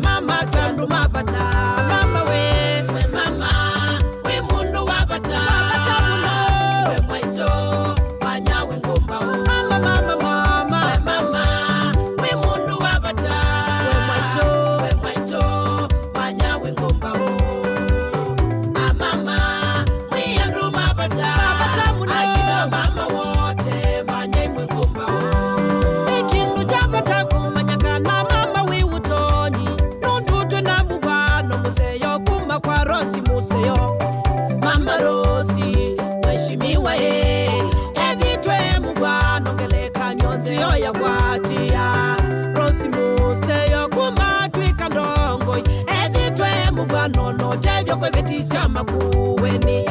Mama kandu mapata mama we mama we mundu wapata mapata muno we mwaito wanyawe ngumba mama mama mama we mama we mundu wapata we mwaito wanyawe ngumba mama we andu mapata muno akina mama wote manyemwe ngumba ikindu chapata kumanyakana mama we utonyi kwa Rosi Museo Mama Rosi mheshimiwa evitwe mugwano ngeleka nyonzi ya kwatia Rosi Museo kumatwika ndongo evitwe mugwano notejo kwa betisha makuweni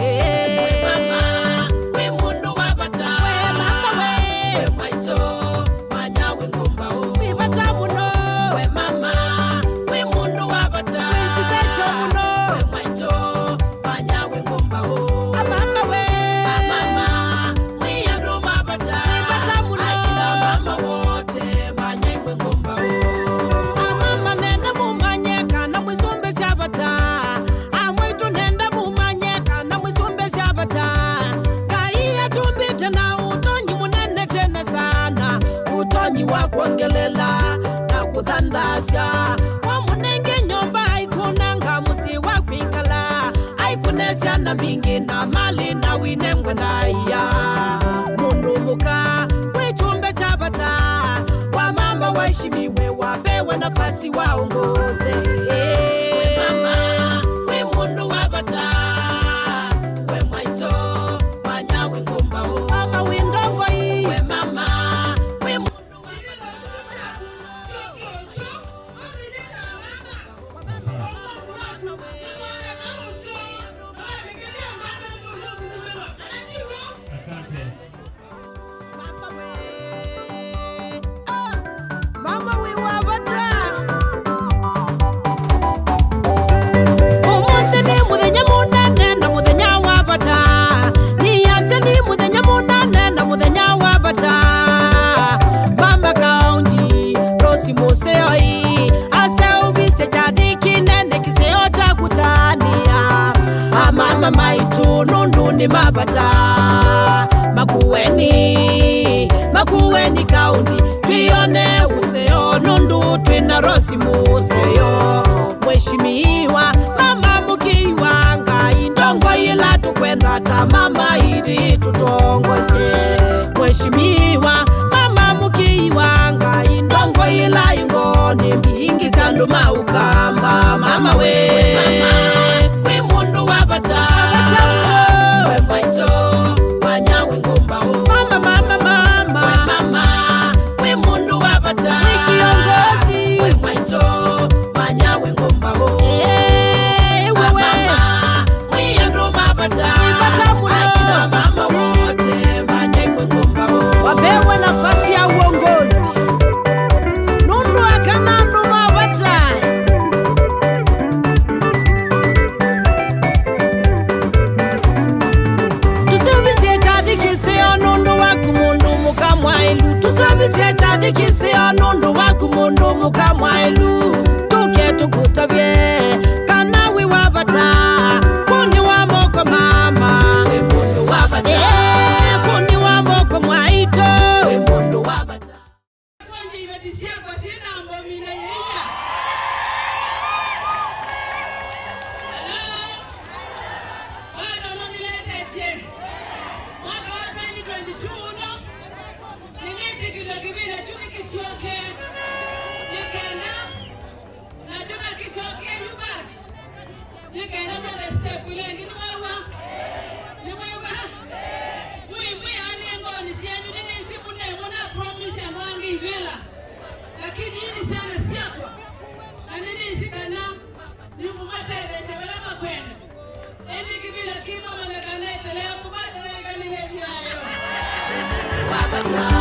mama we mundu wapata we mama we mwaito wanyawe ngumba we bata muno we mama we mundu wapata we special muno wakuongelela na kuthandasya wamunenge nyomba aikunanga musi wakwikala aifunesya na mingi na mali na winengwe ndaiya mundu muka wichumbe chabata wa mama waishimiwe wapewe nafasi waongoze we mama we mundu wapata we mwaito wanyawe ngumba mama windongo hii we mama Mama we wabata Omonde ni muthenya munene na muthenya wabata Ni ase ni muthenya munene na muthenya wabata Mama County Rosi Museo ase ubise chathi kinene kiseo cha kutania Mama maitu nundu ni mabata Makueni County Tuione useo nundu twina Rosi Museo Mheshimiwa mama mukiwa ngai ndongo ila tukwenda ta mama ili tutongose Mheshimiwa mama mukiwa ngai ndongo ila ingoni mbingi zandu maukamba mama we mundu wapata we mwaito wanyawe ngumba kiongozi we mwaito wanyawe ngumba mwiyandu mapata akina mama wote manyemwe ngumba wapewe nafasi ya uongozi nundu akanandu mapata tusubisie chathi kisio nundu waku mundu mukamwailu tusubisie chathi kisio nundu waku mundu mukamwailu tuke tukutabye bata